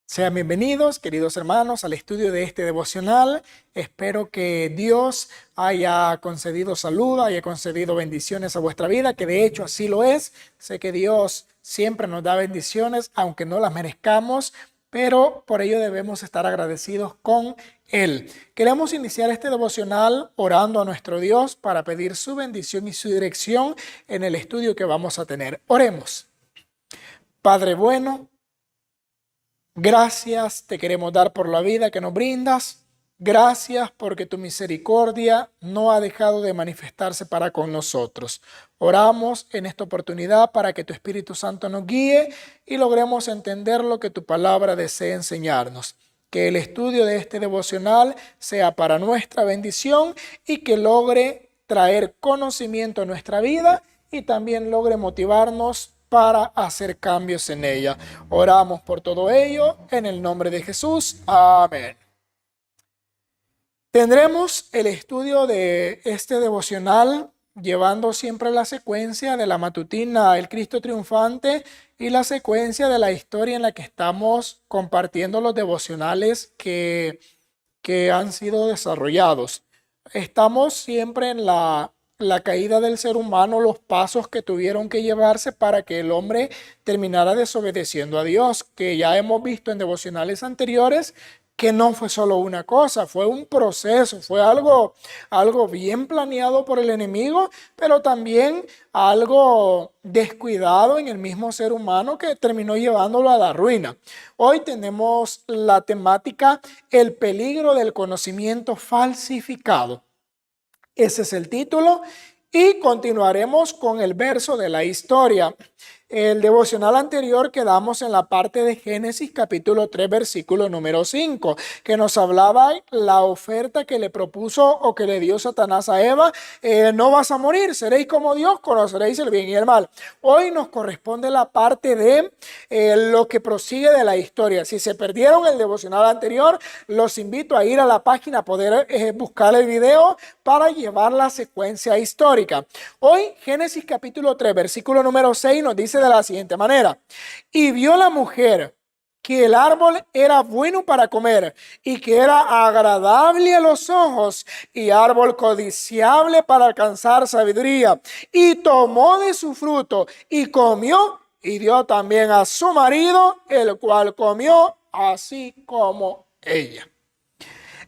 Sean bienvenidos, queridos hermanos, al estudio de este devocional. Espero que Dios haya concedido salud, haya concedido bendiciones a vuestra vida, que de hecho así lo es. Sé que Dios siempre nos da bendiciones, aunque no las merezcamos, pero por ello debemos estar agradecidos con Él. Queremos iniciar este devocional orando a nuestro Dios para pedir su bendición y su dirección en el estudio que vamos a tener. Oremos. Padre bueno, gracias te queremos dar por la vida que nos brindas. Gracias porque tu misericordia no ha dejado de manifestarse para con nosotros. Oramos en esta oportunidad para que tu Espíritu Santo nos guíe y logremos entender lo que tu palabra desea enseñarnos. Que el estudio de este devocional sea para nuestra bendición y que logre traer conocimiento a nuestra vida y también logre motivarnos para hacer cambios en ella. Oramos por todo ello en el nombre de Jesús. Amén. Tendremos el estudio de este devocional llevando siempre la secuencia de la matutina El Cristo Triunfante y la secuencia de la historia en la que estamos compartiendo los devocionales que han sido desarrollados. Estamos siempre en la caída del ser humano, los pasos que tuvieron que llevarse para que el hombre terminara desobedeciendo a Dios, que ya hemos visto en devocionales anteriores que no fue solo una cosa, fue un proceso, fue algo bien planeado por el enemigo, pero también algo descuidado en el mismo ser humano que terminó llevándolo a la ruina. Hoy tenemos la temática el peligro del conocimiento falsificado. Ese es el título y continuaremos con el verso de la historia. El devocional anterior quedamos en la parte de Génesis capítulo 3 versículo número 5, que nos hablaba la oferta que le propuso o que le dio Satanás a Eva. No vas a morir, seréis como Dios, conoceréis el bien y el mal. Hoy nos corresponde la parte de lo que prosigue de la historia. Si se perdieron el devocional anterior, los invito a ir a la página, a poder buscar el video para llevar la secuencia histórica. Hoy Génesis capítulo 3 versículo número 6 nos dice de la siguiente manera: y vio la mujer que el árbol era bueno para comer y que era agradable a los ojos y árbol codiciable para alcanzar sabiduría, y tomó de su fruto y comió y dio también a su marido, el cual comió así como ella.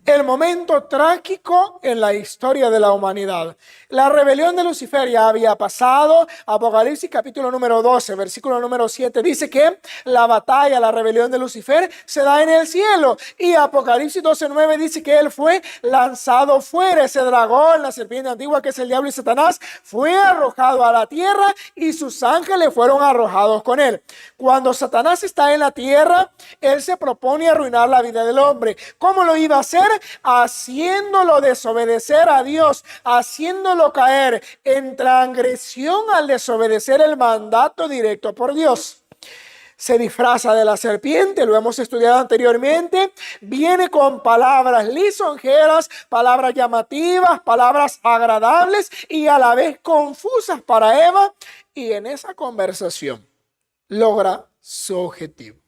El momento trágico en la historia de la humanidad. La rebelión de Lucifer ya había pasado. Apocalipsis capítulo número 12, versículo número 7 dice que la batalla, la rebelión de Lucifer se da en el cielo. Y Apocalipsis 12:9 dice que él fue lanzado fuera. Ese dragón, la serpiente antigua que es el diablo y Satanás, fue arrojado a la tierra y sus ángeles fueron arrojados con él. Cuando Satanás está en la tierra, él se propone arruinar la vida del hombre. ¿Cómo lo iba a hacer? Haciéndolo desobedecer a Dios, haciéndolo caer en transgresión al desobedecer el mandato directo por Dios. Se disfraza de la serpiente, lo hemos estudiado anteriormente, viene con palabras lisonjeras, palabras llamativas, palabras agradables y a la vez confusas para Eva, y en esa conversación logra su objetivo.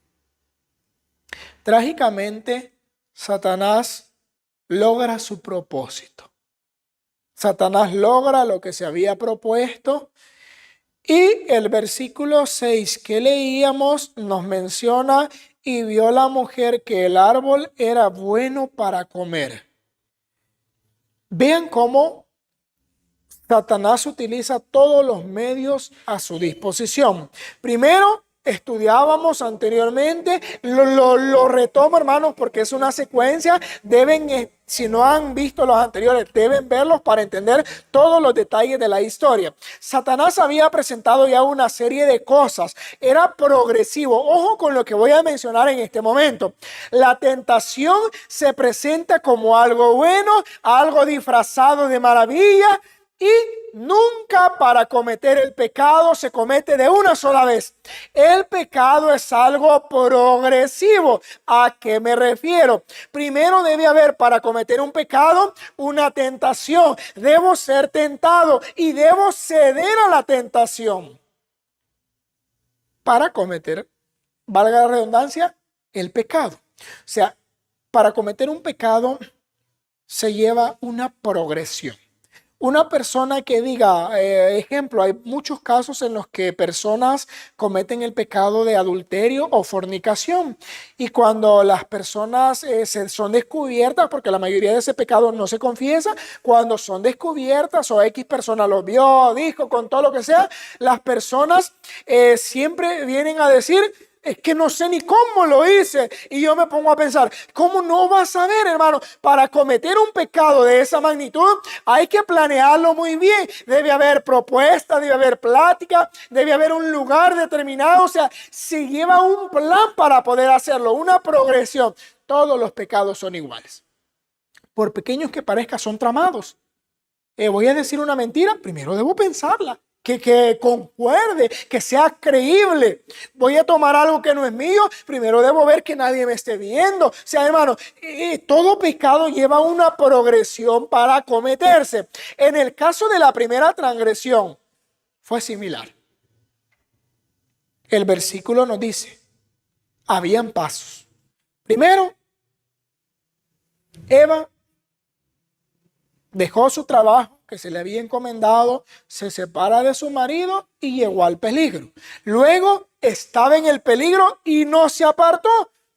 Trágicamente, Satanás logra su propósito. Satanás logra lo que se había propuesto, y el versículo 6 que leíamos nos menciona: y vio la mujer que el árbol era bueno para comer. Vean cómo Satanás utiliza todos los medios a su disposición. Primero, estudiábamos anteriormente, lo retomo, hermanos, porque es una secuencia. Deben, si no han visto los anteriores, deben verlos para entender todos los detalles de la historia. Satanás había presentado ya una serie de cosas, era progresivo. Ojo con lo que voy a mencionar en este momento. La tentación se presenta como algo bueno, algo disfrazado de maravilla, y nunca para cometer el pecado se comete de una sola vez. El pecado es algo progresivo. ¿A qué me refiero? Primero debe haber, para cometer un pecado, una tentación. Debo ser tentado y debo ceder a la tentación para cometer, valga la redundancia, el pecado. O sea, para cometer un pecado se lleva una progresión. Una persona que diga, ejemplo, hay muchos casos en los que personas cometen el pecado de adulterio o fornicación. Y cuando las personas son descubiertas, porque la mayoría de ese pecado no se confiesa, cuando son descubiertas o X persona lo vio, dijo, con todo lo que sea, las personas siempre vienen a decir: es que no sé ni cómo lo hice. Y yo me pongo a pensar, ¿cómo no vas a ver, hermano? Para cometer un pecado de esa magnitud hay que planearlo muy bien. Debe haber propuesta, debe haber plática, debe haber un lugar determinado. O sea, se lleva un plan para poder hacerlo, una progresión. Todos los pecados son iguales. Por pequeños que parezcan, son tramados. Voy a decir una mentira, primero debo pensarla. Que concuerde, que sea creíble. Voy a tomar algo que no es mío, primero debo ver que nadie me esté viendo. O sea, hermano, todo pecado lleva una progresión para cometerse. En el caso de la primera transgresión fue similar. El versículo nos dice, habían pasos. Primero, Eva dejó su trabajo que se le había encomendado, se separa de su marido y llegó al peligro. Luego estaba en el peligro y no se apartó.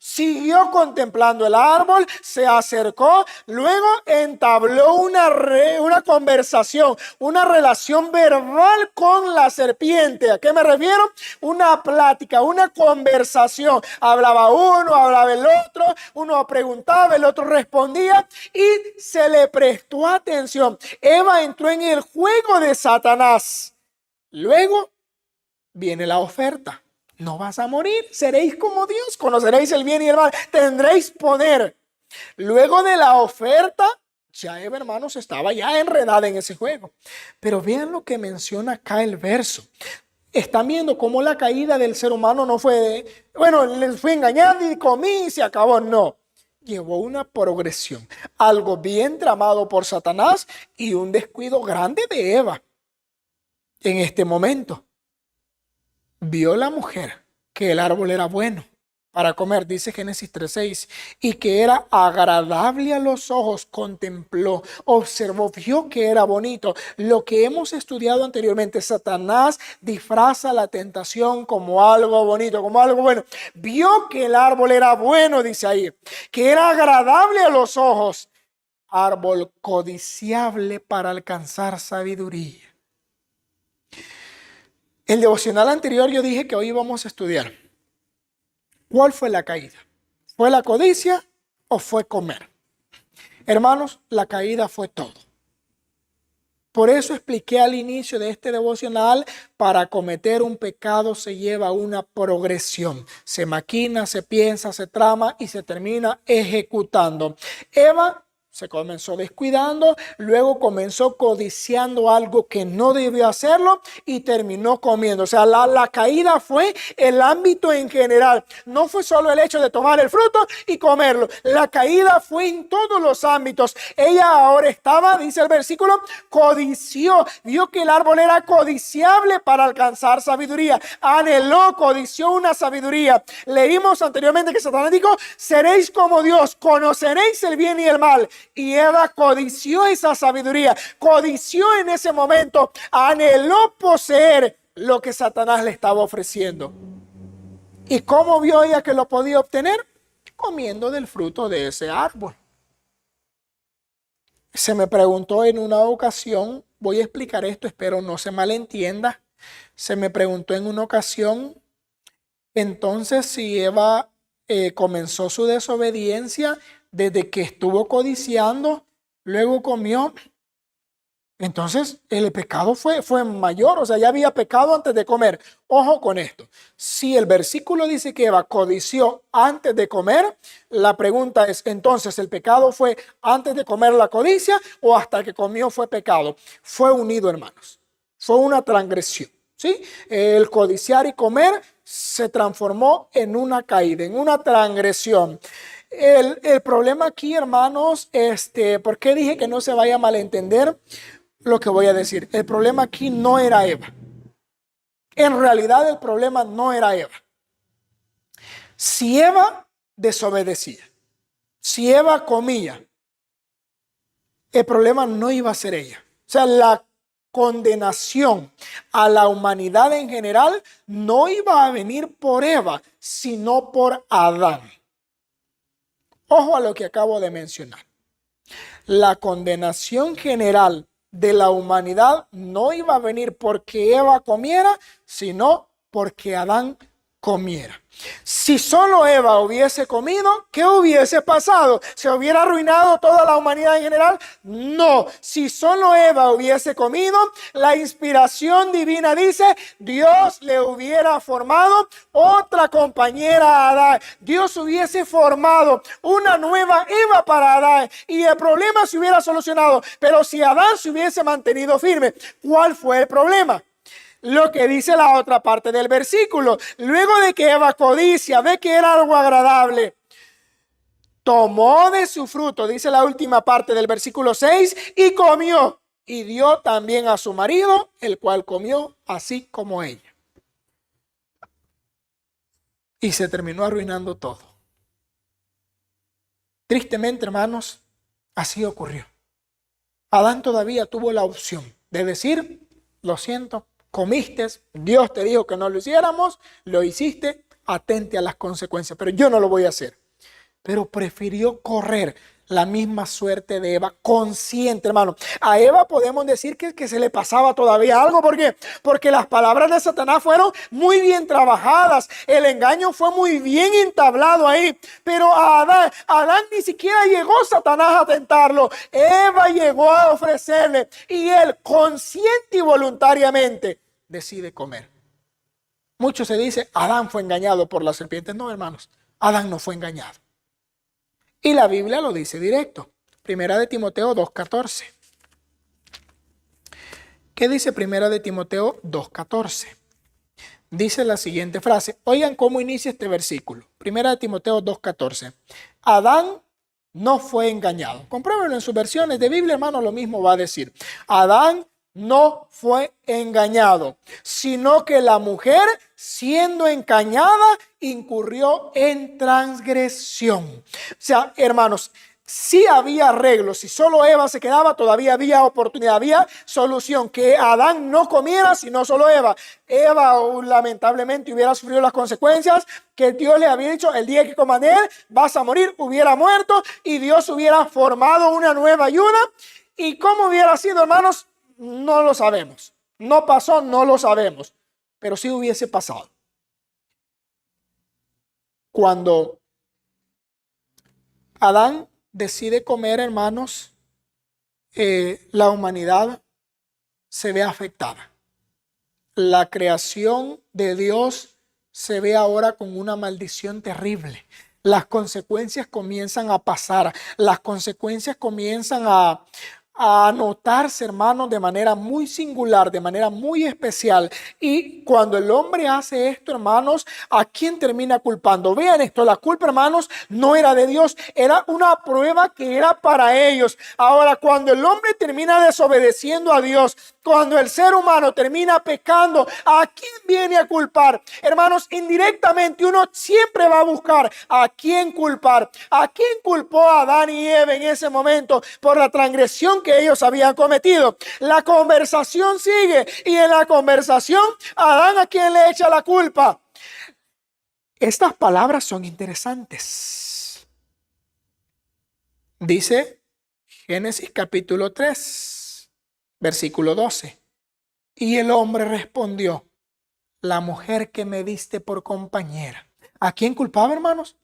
Siguió contemplando el árbol, se acercó, luego entabló una conversación, una relación verbal con la serpiente. ¿A qué me refiero? Una plática, una conversación. Hablaba uno, hablaba el otro, uno preguntaba, el otro respondía y se le prestó atención. Eva entró en el juego de Satanás. Luego viene la oferta. No vas a morir, seréis como Dios, conoceréis el bien y el mal, tendréis poder. Luego de la oferta, ya Eva, hermanos, estaba ya enredada en ese juego. Pero vean lo que menciona acá el verso. Están viendo cómo la caída del ser humano no fue les fui engañado y comí y se acabó. No, llevó una progresión, algo bien tramado por Satanás y un descuido grande de Eva. En este momento vio la mujer que el árbol era bueno para comer, dice Génesis 3:6, y que era agradable a los ojos, contempló, observó, vio que era bonito. Lo que hemos estudiado anteriormente, Satanás disfraza la tentación como algo bonito, como algo bueno. Vio que el árbol era bueno, dice ahí, que era agradable a los ojos, árbol codiciable para alcanzar sabiduría. El devocional anterior yo dije que hoy íbamos a estudiar. ¿Cuál fue la caída? ¿Fue la codicia o fue comer? Hermanos, la caída fue todo. Por eso expliqué al inicio de este devocional, para cometer un pecado se lleva una progresión. Se maquina, se piensa, se trama y se termina ejecutando. Eva se comenzó descuidando, luego comenzó codiciando algo que no debió hacerlo y terminó comiendo. O sea, la caída fue el ámbito en general. No fue solo el hecho de tomar el fruto y comerlo. La caída fue en todos los ámbitos. Ella ahora estaba, dice el versículo, codició. Vio que el árbol era codiciable para alcanzar sabiduría. Anheló, codició una sabiduría. Leímos anteriormente que Satanás dijo, seréis como Dios, conoceréis el bien y el mal. Y Eva codició esa sabiduría, codició en ese momento, anheló poseer lo que Satanás le estaba ofreciendo. ¿Y cómo vio ella que lo podía obtener? Comiendo del fruto de ese árbol. Se me preguntó en una ocasión, voy a explicar esto, espero no se malentienda. Se me preguntó en una ocasión, entonces, si Eva comenzó su desobediencia desde que estuvo codiciando, luego comió. Entonces el pecado fue mayor, o sea, ya había pecado antes de comer. Ojo con esto. Si el versículo dice que Eva codició antes de comer, la pregunta es, entonces, ¿el pecado fue antes de comer la codicia o hasta que comió fue pecado? Fue unido, hermanos. Fue una transgresión, ¿sí? El codiciar y comer se transformó en una caída, en una transgresión. El problema aquí, hermanos, ¿por qué dije que no se vaya a malentender lo que voy a decir? El problema aquí no era Eva. En realidad el problema no era Eva. Si Eva desobedecía, si Eva comía, el problema no iba a ser ella. O sea, la condenación a la humanidad en general no iba a venir por Eva, sino por Adán. Ojo a lo que acabo de mencionar. La condenación general de la humanidad no iba a venir porque Eva comiera, sino porque Adán comiera. Si solo Eva hubiese comido, ¿qué hubiese pasado? ¿Se hubiera arruinado toda la humanidad en general? No. Si solo Eva hubiese comido, la inspiración divina dice, Dios le hubiera formado otra compañera a Adán. Dios hubiese formado una nueva Eva para Adán y el problema se hubiera solucionado. Pero si Adán se hubiese mantenido firme, ¿cuál fue el problema? Lo que dice la otra parte del versículo. Luego de que Eva codicia, ve que era algo agradable, tomó de su fruto, dice la última parte del versículo 6, y comió, y dio también a su marido, el cual comió así como ella. Y se terminó arruinando todo. Tristemente, hermanos, así ocurrió. Adán todavía tuvo la opción de decir, lo siento, comiste, Dios te dijo que no lo hiciéramos, lo hiciste, atente a las consecuencias, pero yo no lo voy a hacer. Pero prefirió correr la misma suerte de Eva, consciente, hermano. A Eva podemos decir que se le pasaba todavía algo. ¿Por qué? Porque las palabras de Satanás fueron muy bien trabajadas. El engaño fue muy bien entablado ahí. Pero a Adán ni siquiera llegó Satanás a tentarlo. Eva llegó a ofrecerle y él, consciente y voluntariamente, decide comer. Mucho se dice, Adán fue engañado por la serpiente. No, hermanos, Adán no fue engañado. Y la Biblia lo dice directo. Primera de Timoteo 2:14. ¿Qué dice Primera de Timoteo 2:14? Dice la siguiente frase. Oigan cómo inicia este versículo. Primera de Timoteo 2:14. Adán no fue engañado. Compruébenlo en sus versiones de Biblia, hermano, lo mismo va a decir. Adán no fue engañado, sino que la mujer, siendo engañada, incurrió en transgresión. O sea, hermanos, sí había arreglo. Si solo Eva se quedaba, todavía había oportunidad, había solución. Que Adán no comiera, sino solo Eva. Eva lamentablemente hubiera sufrido las consecuencias que Dios le había dicho: el día que coman de él vas a morir. Hubiera muerto y Dios hubiera formado una nueva ayuda. ¿Y cómo hubiera sido, hermanos? No lo sabemos. No pasó, no lo sabemos. Pero sí hubiese pasado. Cuando Adán decide comer, hermanos, la humanidad se ve afectada. La creación de Dios se ve ahora con una maldición terrible. Las consecuencias comienzan a pasar. Las consecuencias comienzan a notarse, hermanos, de manera muy singular, de manera muy especial. Y cuando el hombre hace esto, hermanos, ¿a quién termina culpando? Vean esto, la culpa, hermanos, no era de Dios, era una prueba que era para ellos. Ahora, cuando el hombre termina desobedeciendo a Dios, cuando el ser humano termina pecando, ¿a quién viene a culpar? Hermanos, indirectamente uno siempre va a buscar a quién culpar. ¿A quién culpó a Adán y Eva en ese momento por la transgresión que ellos habían cometido? La conversación sigue y en la conversación Adán, ¿a quién le echa la culpa? Estas palabras son interesantes. Dice Génesis capítulo 3, versículo 12. Y el hombre respondió: la mujer que me diste por compañera. ¿A quién culpaba, hermanos?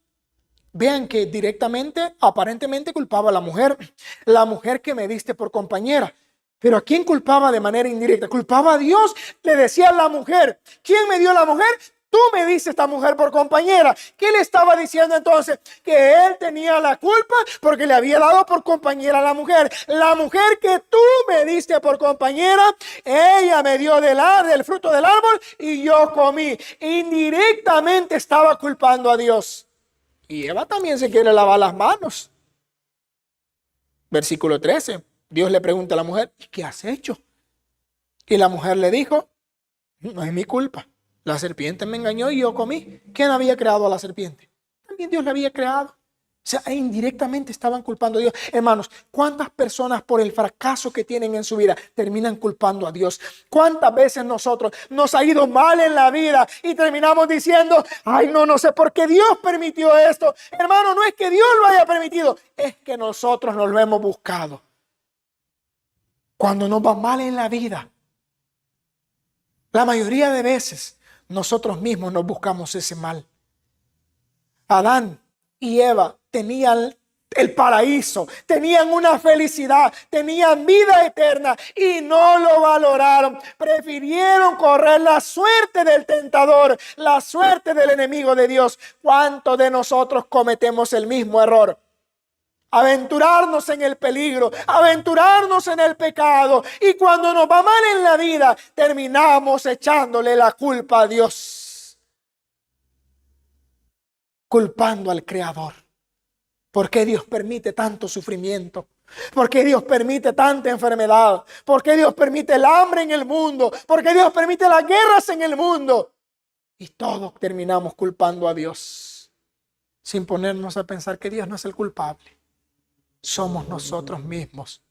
Vean que directamente, aparentemente culpaba a la mujer que me diste por compañera. Pero ¿a quién culpaba de manera indirecta? Culpaba a Dios. Le decía a la mujer: ¿quién me dio la mujer? Tú me diste esta mujer por compañera. ¿Qué le estaba diciendo entonces? Que él tenía la culpa porque le había dado por compañera a la mujer. La mujer que tú me diste por compañera, ella me dio del fruto del árbol y yo comí. Indirectamente estaba culpando a Dios. Y Eva también se quiere lavar las manos. Versículo 13. Dios le pregunta a la mujer: ¿qué has hecho? Y la mujer le dijo: no es mi culpa. La serpiente me engañó y yo comí. ¿Quién había creado a la serpiente? también Dios la había creado. O sea, indirectamente estaban culpando a Dios. Hermanos, ¿cuántas personas por el fracaso que tienen en su vida terminan culpando a Dios? ¿Cuántas veces nosotros nos ha ido mal en la vida y terminamos diciendo, ay, no sé por qué Dios permitió esto? Hermano, no es que Dios lo haya permitido, es que nosotros nos lo hemos buscado. Cuando nos va mal en la vida, la mayoría de veces nosotros mismos nos buscamos ese mal. Adán y Eva tenían el paraíso, tenían una felicidad, tenían vida eterna y no lo valoraron. Prefirieron correr la suerte del tentador, la suerte del enemigo de Dios. ¿Cuántos de nosotros cometemos el mismo error? Aventurarnos en el peligro, aventurarnos en el pecado, y cuando nos va mal en la vida terminamos echándole la culpa a Dios, culpando al Creador. ¿Por qué Dios permite tanto sufrimiento? ¿Por qué Dios permite tanta enfermedad? ¿Por qué Dios permite el hambre en el mundo? ¿Por qué Dios permite las guerras en el mundo? Y todos terminamos culpando a Dios, sin ponernos a pensar que Dios no es el culpable. Somos nosotros mismos.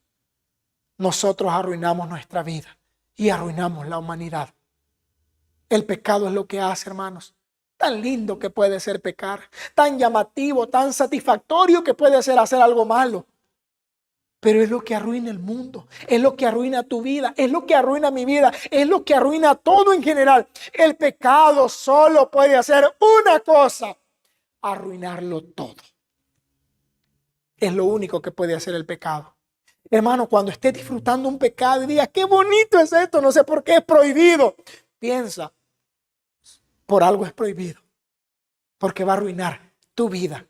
Nosotros arruinamos nuestra vida y arruinamos la humanidad. El pecado es lo que hace, hermanos. Tan lindo que puede ser pecar, tan llamativo, tan satisfactorio que puede ser hacer algo malo. Pero es lo que arruina el mundo, es lo que arruina tu vida, es lo que arruina mi vida, es lo que arruina todo en general. El pecado solo puede hacer una cosa: arruinarlo todo. Es lo único que puede hacer el pecado. Hermano, cuando estés disfrutando un pecado y digas, qué bonito es esto, no sé por qué es prohibido, piensa, por algo es prohibido, porque va a arruinar tu vida,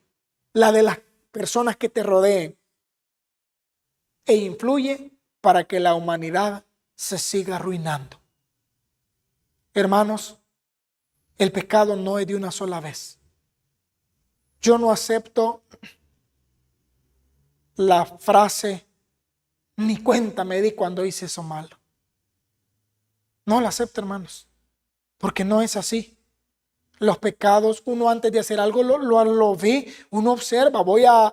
la de las personas que te rodeen, e influye para que la humanidad se siga arruinando. Hermanos, el pecado no es de una sola vez. Yo no acepto la frase, ni cuenta me di cuando hice eso malo. No la acepto, hermanos, porque no es así. Los pecados, uno antes de hacer algo lo ve, uno observa. Voy a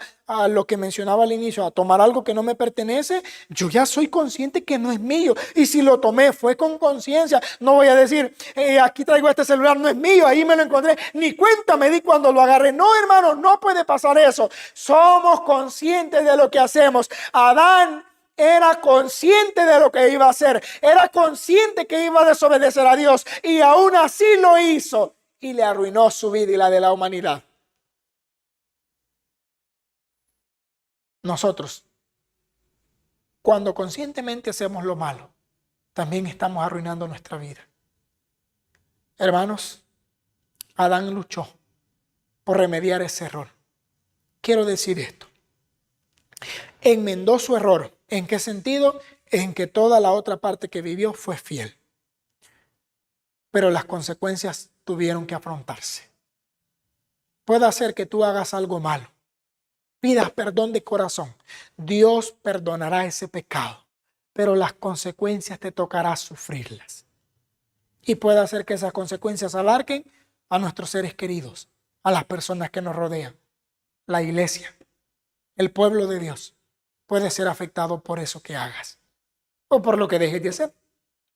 lo que mencionaba al inicio, a tomar algo que no me pertenece. Yo ya soy consciente que no es mío. Y si lo tomé, fue con conciencia. No voy a decir, aquí traigo este celular, no es mío, ahí me lo encontré. Ni cuenta me di cuando lo agarré. No, hermanos, no puede pasar eso. Somos conscientes de lo que hacemos. Adán era consciente de lo que iba a hacer. Era consciente que iba a desobedecer a Dios. Y aún así lo hizo. Y le arruinó su vida y la de la humanidad. Nosotros, cuando conscientemente hacemos lo malo, también estamos arruinando nuestra vida. Hermanos, Adán luchó por remediar ese error. Quiero decir esto: enmendó su error. ¿En qué sentido? En que toda la otra parte que vivió fue fiel. Pero las consecuencias tuvieron que afrontarse. Puede hacer que tú hagas algo malo, pidas perdón de corazón. Dios perdonará ese pecado, pero las consecuencias te tocará sufrirlas. Y puede hacer que esas consecuencias alarguen a nuestros seres queridos, a las personas que nos rodean. La iglesia, el pueblo de Dios, puede ser afectado por eso que hagas o por lo que dejes de hacer.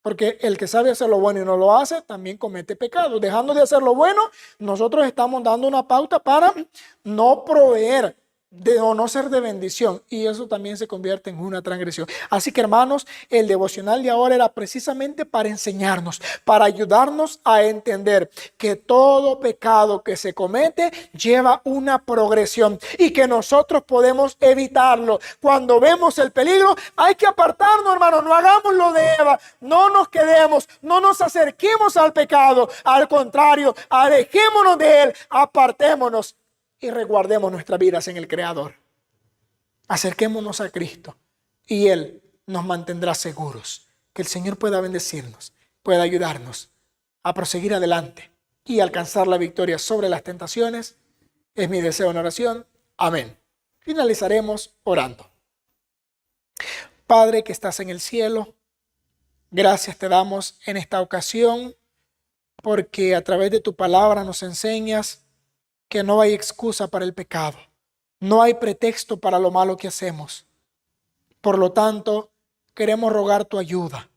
Porque el que sabe hacer lo bueno y no lo hace, también comete pecado. Dejando de hacer lo bueno, nosotros estamos dando una pauta para no proveer o no ser de bendición. Y eso también se convierte en una transgresión. Así que, hermanos, el devocional de ahora era precisamente para enseñarnos, para ayudarnos a entender que todo pecado que se comete lleva una progresión y que nosotros podemos evitarlo. Cuando vemos el peligro, hay que apartarnos, hermanos. No hagamos lo de Eva. No nos quedemos, no nos acerquemos al pecado. Al contrario, alejémonos de él, apartémonos y resguardemos nuestras vidas en el Creador. Acerquémonos a Cristo y Él nos mantendrá seguros. Que el Señor pueda bendecirnos, pueda ayudarnos a proseguir adelante y alcanzar la victoria sobre las tentaciones. Es mi deseo en oración. Amén. Finalizaremos orando. Padre que estás en el cielo, gracias te damos en esta ocasión porque a través de tu palabra nos enseñas que no hay excusa para el pecado. No hay pretexto para lo malo que hacemos. Por lo tanto, queremos rogar tu ayuda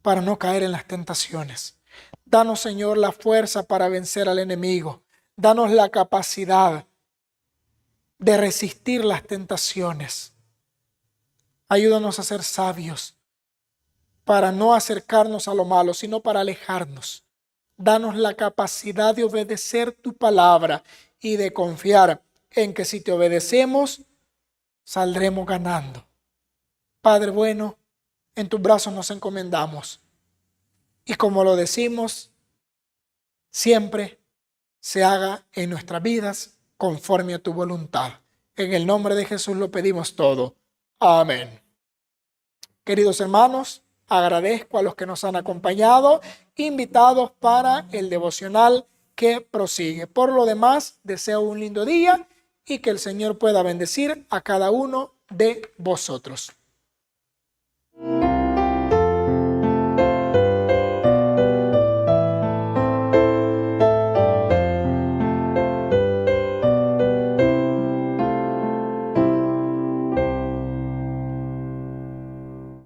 para no caer en las tentaciones. Danos, Señor, la fuerza para vencer al enemigo. Danos la capacidad de resistir las tentaciones. Ayúdanos a ser sabios para no acercarnos a lo malo, sino para alejarnos. Danos la capacidad de obedecer tu palabra y de confiar en que si te obedecemos, saldremos ganando. Padre bueno, en tus brazos nos encomendamos. Y como lo decimos, siempre se haga en nuestras vidas conforme a tu voluntad. En el nombre de Jesús lo pedimos todo. Amén. Queridos hermanos, agradezco a los que nos han acompañado, invitados para el devocional que prosigue. Por lo demás, deseo un lindo día y que el Señor pueda bendecir a cada uno de vosotros.